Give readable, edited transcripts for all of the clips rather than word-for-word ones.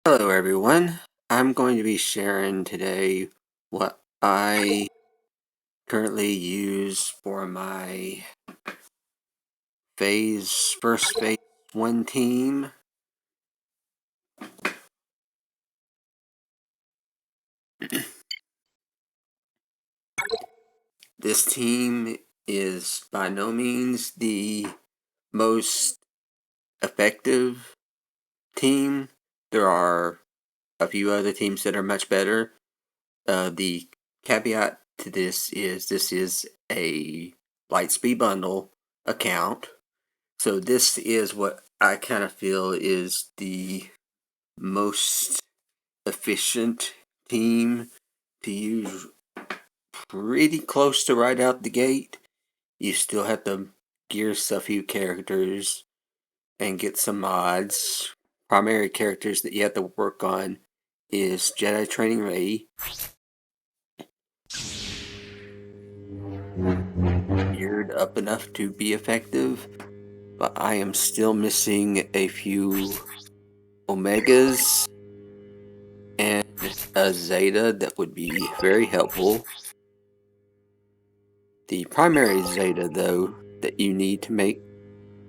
Hello everyone, I'm going to be sharing today what I currently use for my first phase 1 team. This team is by no means the most effective team. There are a few other teams that are much better. The caveat to this is a Lightspeed bundle account. So this is what I kind of feel is the most efficient team to use pretty close to right out the gate. You still have to gear a few characters and get some mods. Primary characters that you have to work on is Jedi Training ready, geared up enough to be effective, but I am still missing a few Omegas and a Zeta that would be very helpful. The primary Zeta, though, that you need to make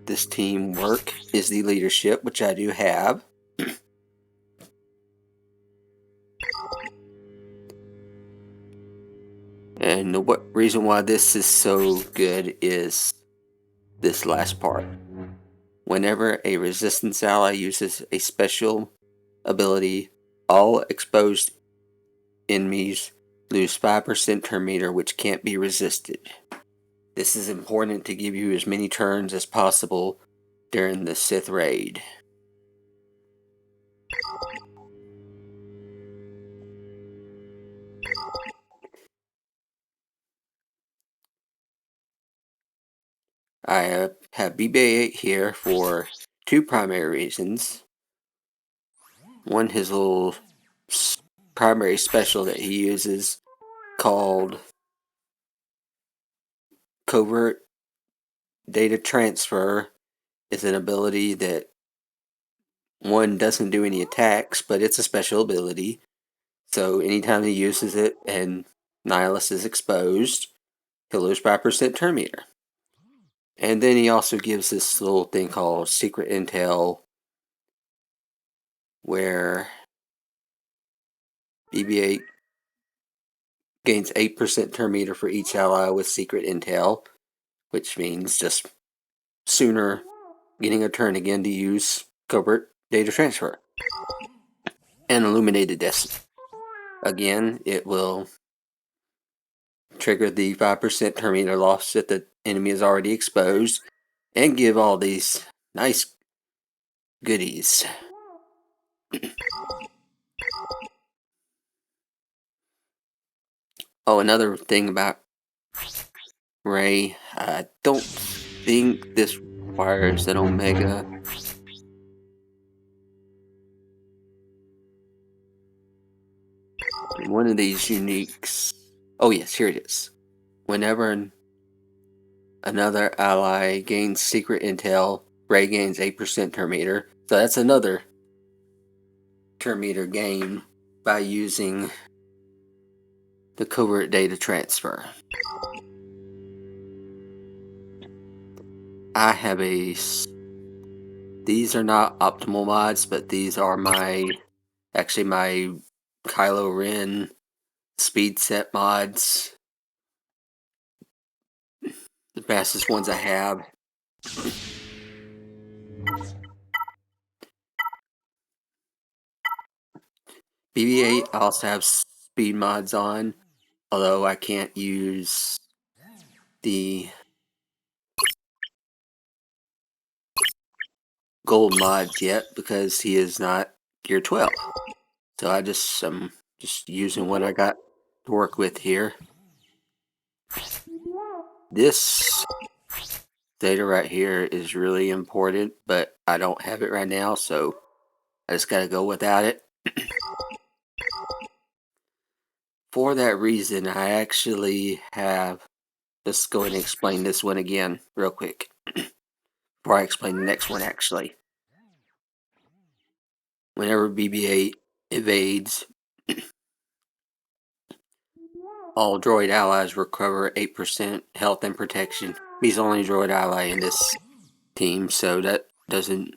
this team work is the leadership, which I do have. And the reason why this is so good is this last part. Whenever a resistance ally uses a special ability, all exposed enemies lose 5% turn meter, which can't be resisted. This is important to give you as many turns as possible during the Sith raid. I have BB-8 here for two primary reasons. One, his little primary special that he uses called Covert Data Transfer is an ability that one doesn't do any attacks, but it's a special ability. So anytime he uses it and Nihilus is exposed, he'll lose 5% turn meter. And then he also gives this little thing called Secret Intel, where BB-8 gains 8% turn meter for each ally with Secret Intel, which means just sooner getting a turn again to use Covert Data Transfer. And Illuminated Destiny. Again, it will trigger the 5% turn meter loss that the enemy is already exposed and give all these nice goodies. Oh, another thing about Ray, I don't think this requires an Omega. One of these uniques. Oh yes, here it is. Whenever another ally gains secret intel, Ray gains 8% turn meter. So that's another turn meter gain by using the covert data transfer. I have these are not optimal mods, but these are my Kylo Ren speed set mods. The fastest ones I have. BB-8 also have speed mods on, although I can't use the gold mods yet because he is not gear 12. So I'm just using what I got to work with here. This data right here is really important, but I don't have it right now, so I just gotta go without it. For that reason, I actually have, let's go ahead and explain this one again real quick before I explain the next one actually. whenever BB-8 evades, all droid allies recover 8% health and protection. He's the only droid ally in this team, so that doesn't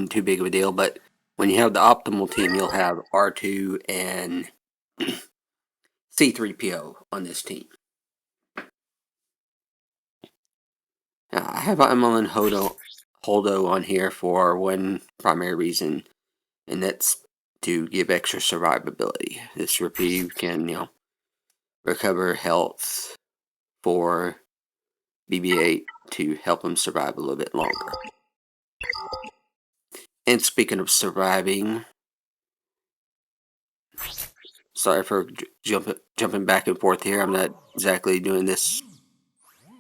too big of a deal. But when you have the optimal team, you'll have R2 and C-3PO on this team. Now, I have Emlyn Holdo on here for one primary reason, and that's to give extra survivability. This reprieve can, recover health for BB-8 to help him survive a little bit longer. And speaking of surviving, sorry for jumping back and forth here. I'm not exactly doing this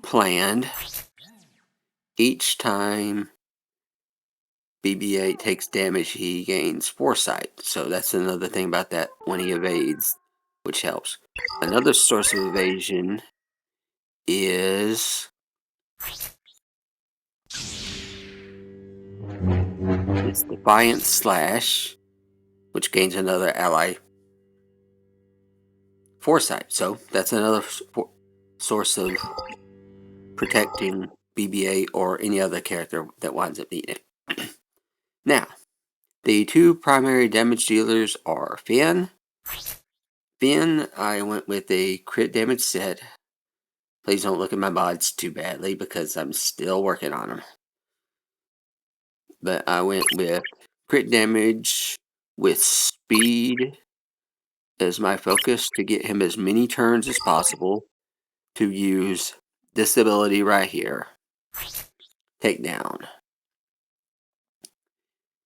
planned. Each time BB-8 takes damage, he gains foresight. So that's another thing about that when he evades, which helps. Another source of evasion is this Defiant Slash, which gains another ally foresight. So that's another source of protecting BB-8 or any other character that winds up beating it. Now, the two primary damage dealers are Finn. Finn, I went with a crit damage set. Please don't look at my mods too badly because I'm still working on them. But I went with crit damage with speed as my focus to get him as many turns as possible to use this ability right here, Takedown,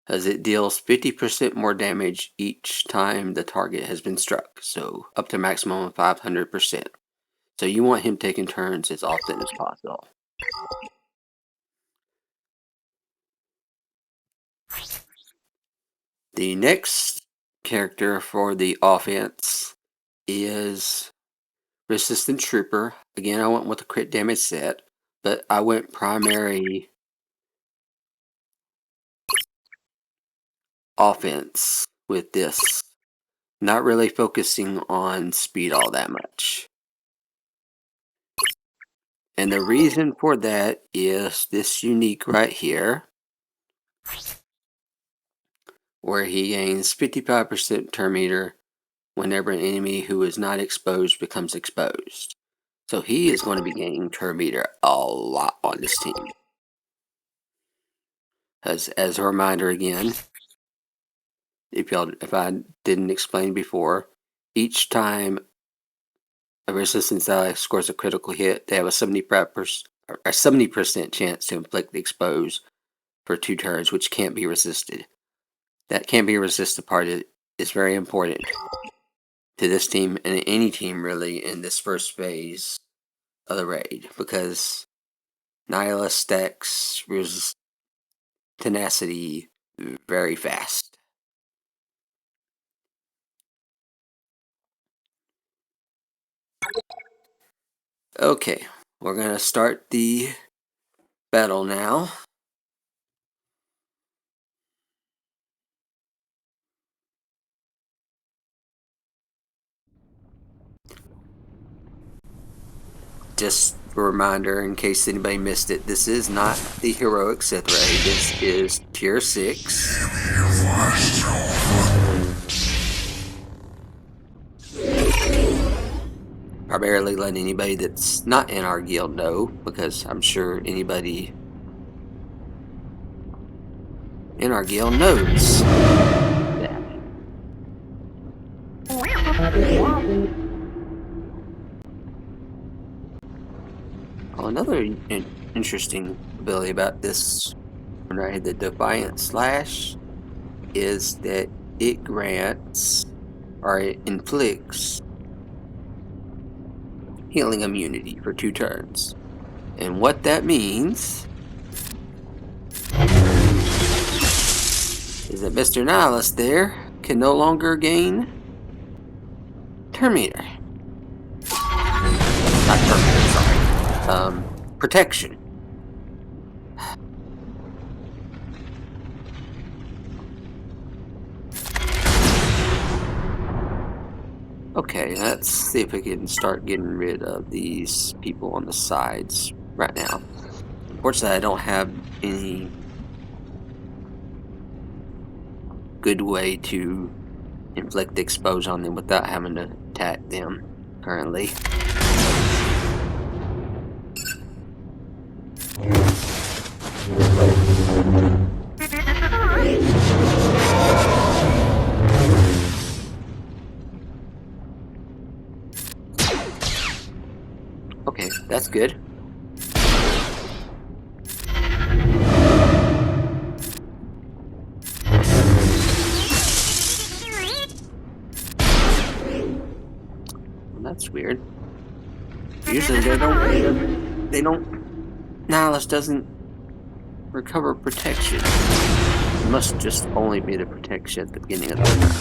as it deals 50% more damage each time the target has been struck, so up to maximum of 500%. So you want him taking turns as often as possible. The next character for the offense is Resistant Trooper. Again, I went with a crit damage set, but I went primary offense with this, not really focusing on speed all that much. And the reason for that is this unique right here, where he gains 55% turn meter whenever an enemy who is not exposed becomes exposed. So he is going to be gaining turn meter a lot on this team. As a reminder again, if I didn't explain before, each time a resistance ally scores a critical hit, they have a 70% chance to inflict the expose for 2 turns, which can't be resisted. That can't be resisted part is very important to this team and any team really in this first phase of the raid, because Nihilist stacks tenacity very fast. Okay, we're gonna start the battle now. Just a reminder in case anybody missed it, this is not the heroic Sith raid. This is tier 6. Primarily let anybody that's not in our guild know, because I'm sure anybody in our guild knows that. Oh, another interesting ability about this right, the Defiant Slash, is that it grants or it inflicts healing immunity for 2 turns. And what that means is that Mr. Nihilist there can no longer gain turn meter. Not turn meter, sorry. Protection. Okay, let's see if we can start getting rid of these people on the sides right now. Unfortunately, I don't have any good way to inflict exposure on them without having to attack them currently. Okay, that's good. That's weird. Usually they don't, Nihilus doesn't recover protection. It must just only be the protection at the beginning of the turn.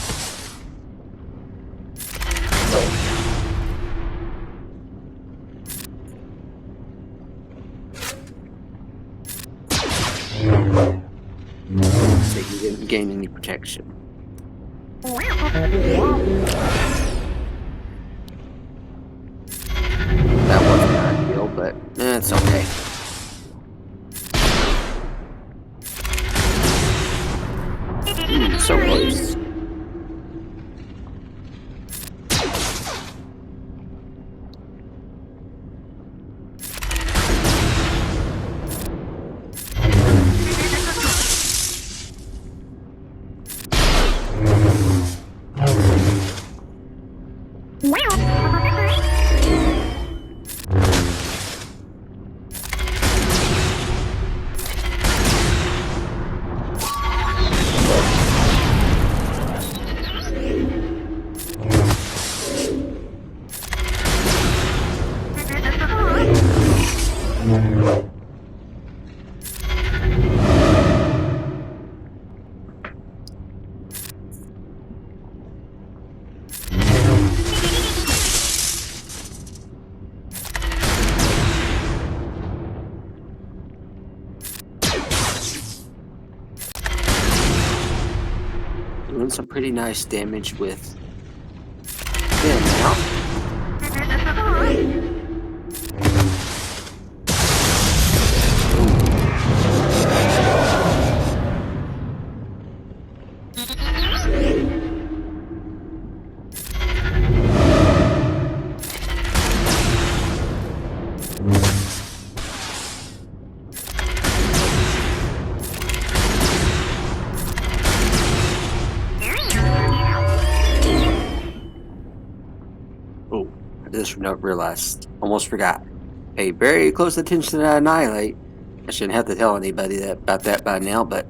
So you didn't gain any protection. That wasn't ideal, but it's okay. So close. Doing some pretty nice damage with them now. Oh, I just realized, almost forgot. Pay very close attention to Annihilate. I shouldn't have to tell anybody about that by now, but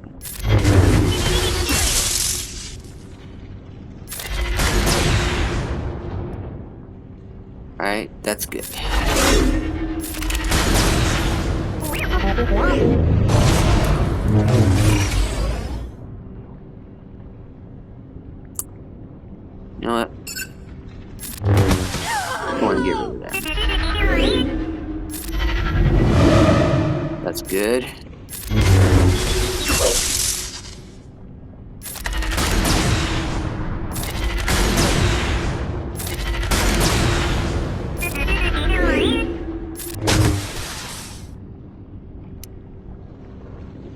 alright, that's good. You know what? I'm going to get rid of that. That's good.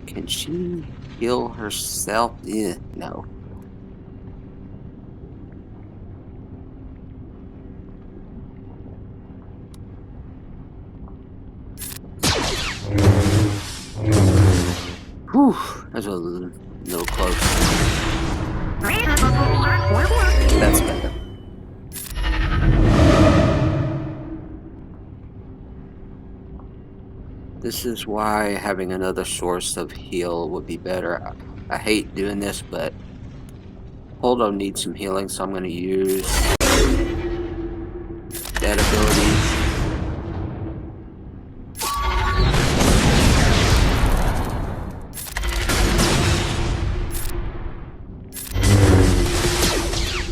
Can she heal herself? Yeah, no. Whew, that's a little close. That's better. This is why having another source of heal would be better. I hate doing this, but Holdo needs some healing, so I'm going to use that ability.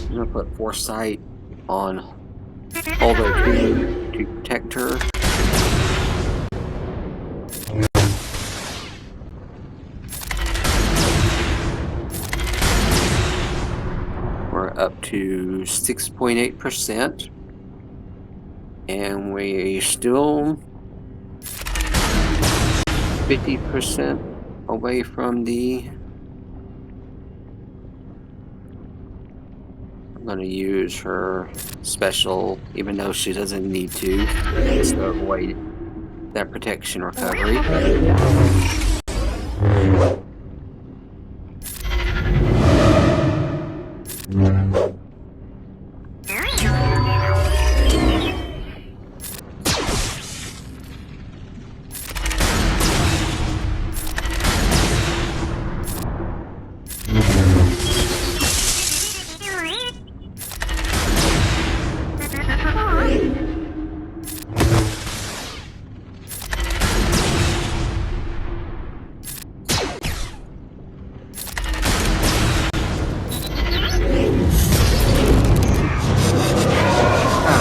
I'm going to put Foresight on Holdo 2 to protect her. We're up to 6.8%. And we're still 50% away from the... I'm going to use her special, even though she doesn't need to, just to avoid that protection recovery.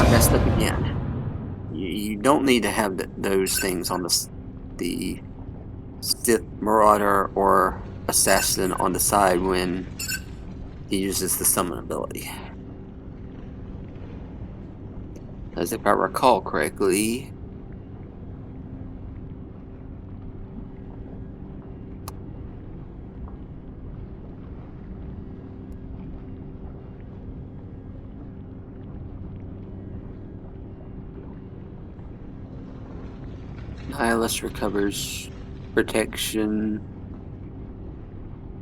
Messed up again. You don't need to have those things on the Sith Marauder or Assassin on the side when he uses the summon ability. As if I recall correctly, Nihilus recovers protection.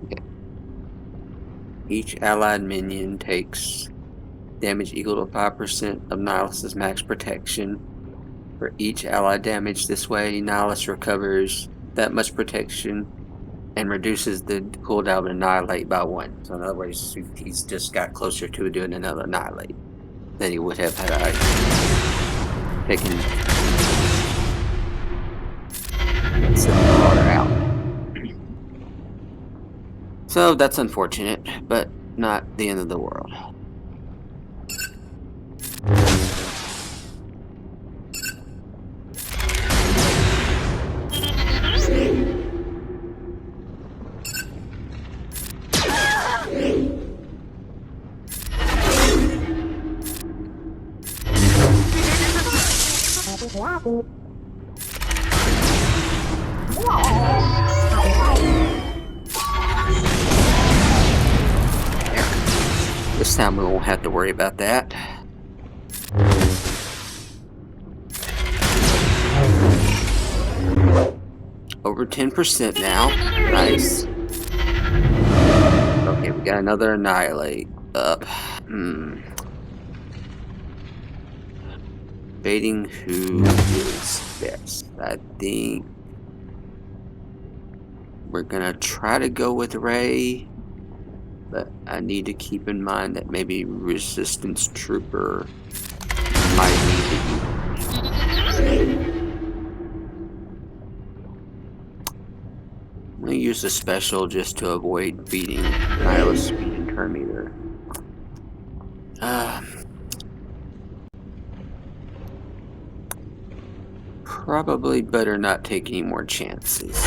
Okay. Each allied minion takes damage equal to 5% of Nihilus's max protection. For each allied damage this way, Nihilus recovers that much protection and reduces the cooldown of Annihilate by 1. So in other words, he's just got closer to doing another Annihilate than he would have had I taken Sith Marauder out. So that's unfortunate, but not the end of the world. This time we won't have to worry about that. Over 10% now. Nice. Okay, we got another Annihilate up. Debating who is best. I think we're gonna try to go with Rey, but I need to keep in mind that maybe Resistance Trooper might need to be. I'm gonna use the special just to avoid beating Nihilus speed and turn meter. Probably better not take any more chances.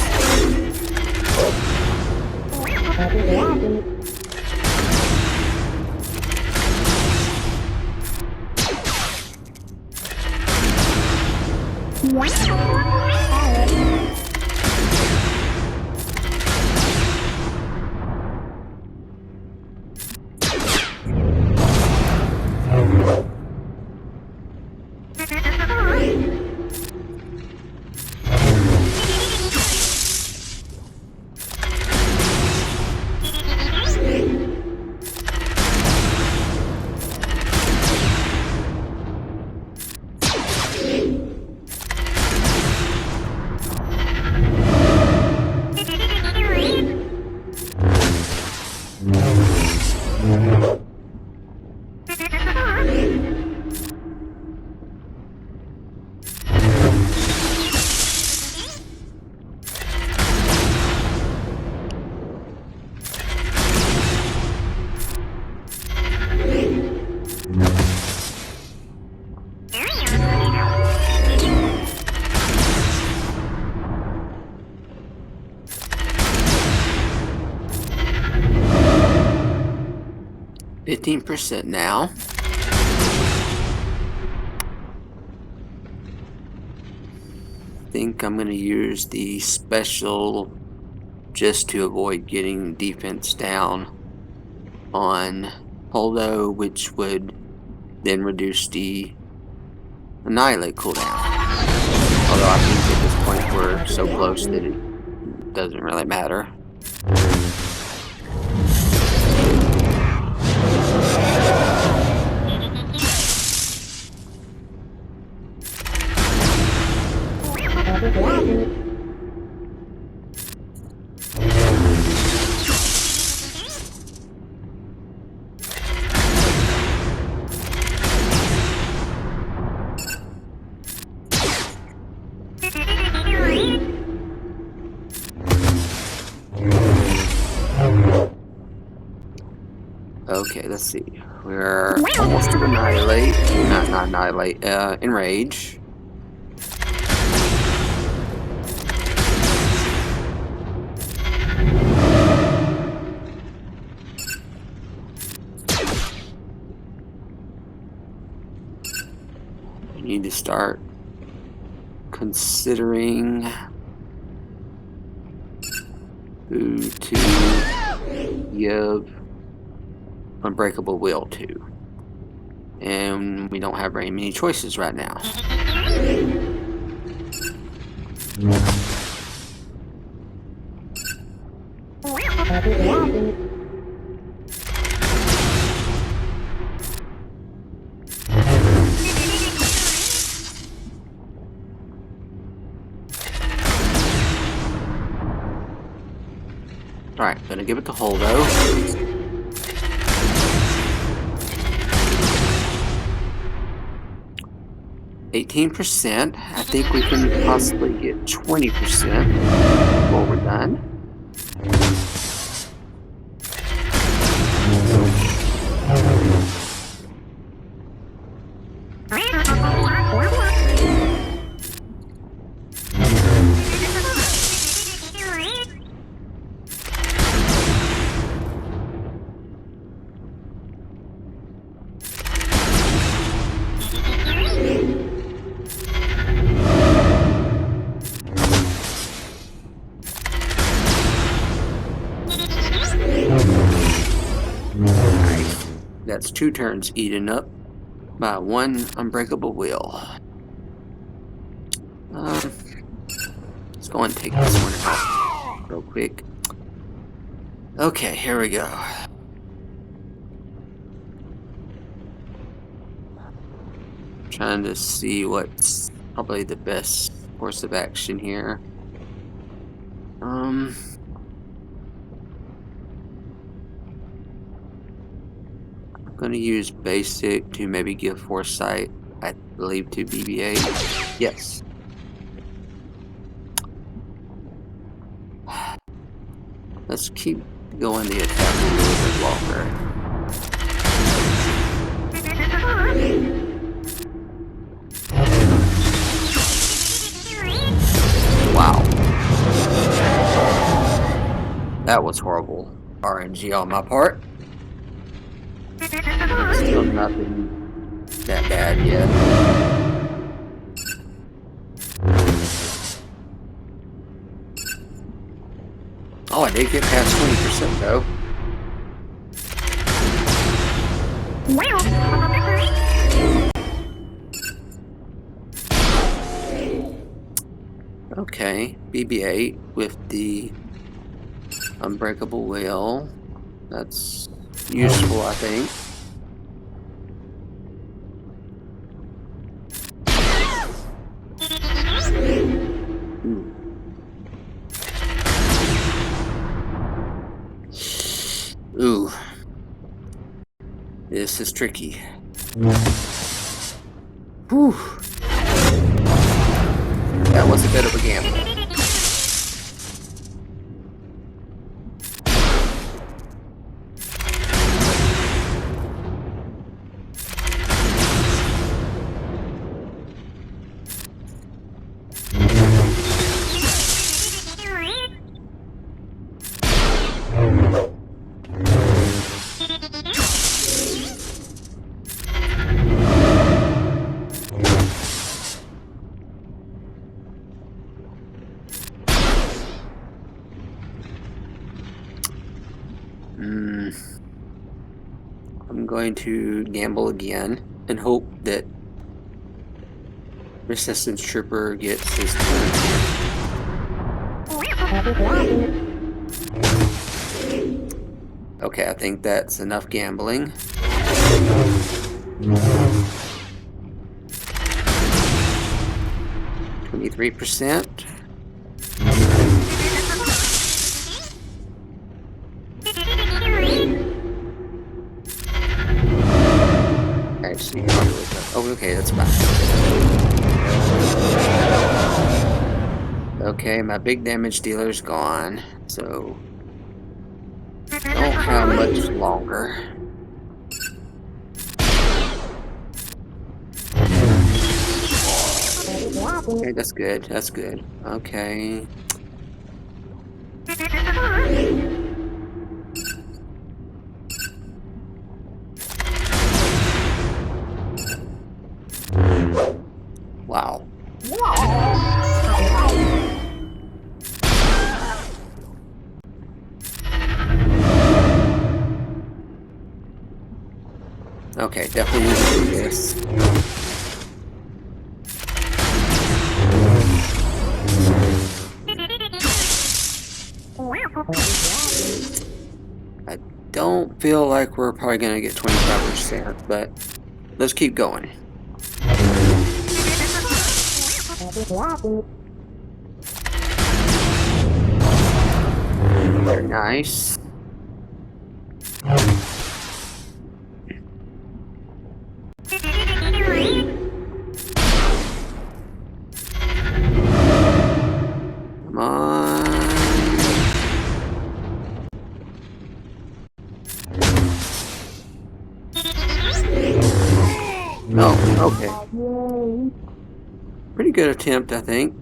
15% now. I think I'm going to use the special just to avoid getting defense down on Holdo, which would then reduce the Annihilate cooldown. Although I think at this point we're so close that it doesn't really matter. Okay, let's see. We're almost to Annihilate. Not Annihilate, Enrage. You need to start considering who to give Unbreakable Will to. And we don't have very many choices right now. Alright, gonna give it to Holdo. 18%. I think we can possibly get 20% before we're done. That's 2 turns eaten up by 1 Unbreakable Will. Let's go and take this one out real quick. Okay, here we go. Trying to see what's probably the best course of action here. I'm going to use basic to maybe give foresight, I believe, to BB-8. Yes. Let's keep going the attack a little bit longer. Wow. That was horrible RNG on my part. Still nothing that bad yet. Oh, I did get past 20% though. Okay, BB-8 with the Unbreakable Will. That's useful, I think. Ooh. This is tricky. Whew. That was a bit of a gamble. I'm going to gamble again and hope that Resistance Trooper gets his turn. Okay, I think that's enough gambling. 23%. Actually, oh, okay, that's fine. Okay, my big damage dealer's gone, so don't have much longer. Okay, that's good. That's good. Okay. Wow. Okay, definitely need to do this. I don't feel like we're probably going to get 25%, but let's keep going. Very nice. Come on. No, okay. Pretty good attempt, I think.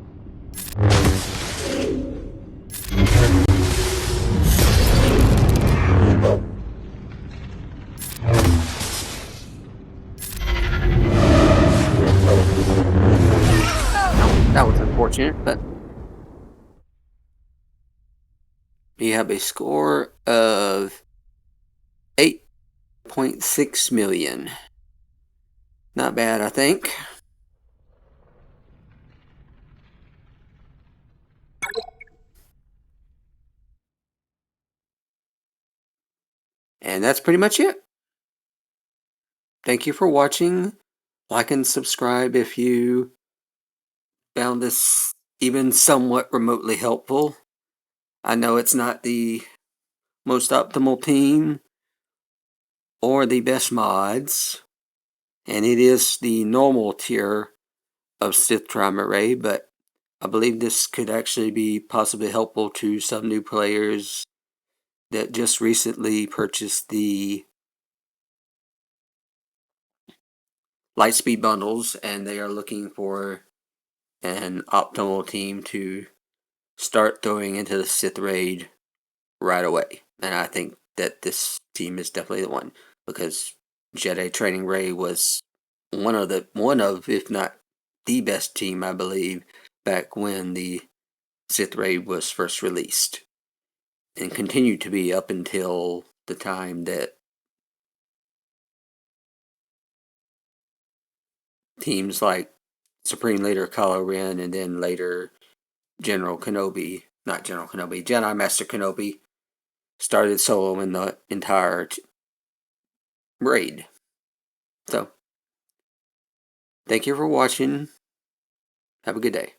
That was unfortunate, but we have a score of 8.6 million. Not bad, I think. And that's pretty much it. Thank you for watching. Like and subscribe if you found this even somewhat remotely helpful. I know it's not the most optimal team or the best mods, and it is the normal tier of Sith Triumvirate, but I believe this could actually be possibly helpful to some new players that just recently purchased the Lightspeed bundles and they are looking for an optimal team to start throwing into the Sith raid right away. And I think that this team is definitely the one, because Jedi Training Ray was one of, if not the best team, I believe, back when the Sith raid was first released, and continued to be up until the time that teams like Supreme Leader Kylo Ren and then later Jedi Master Kenobi started soloing the entire raid. So, thank you for watching. Have a good day.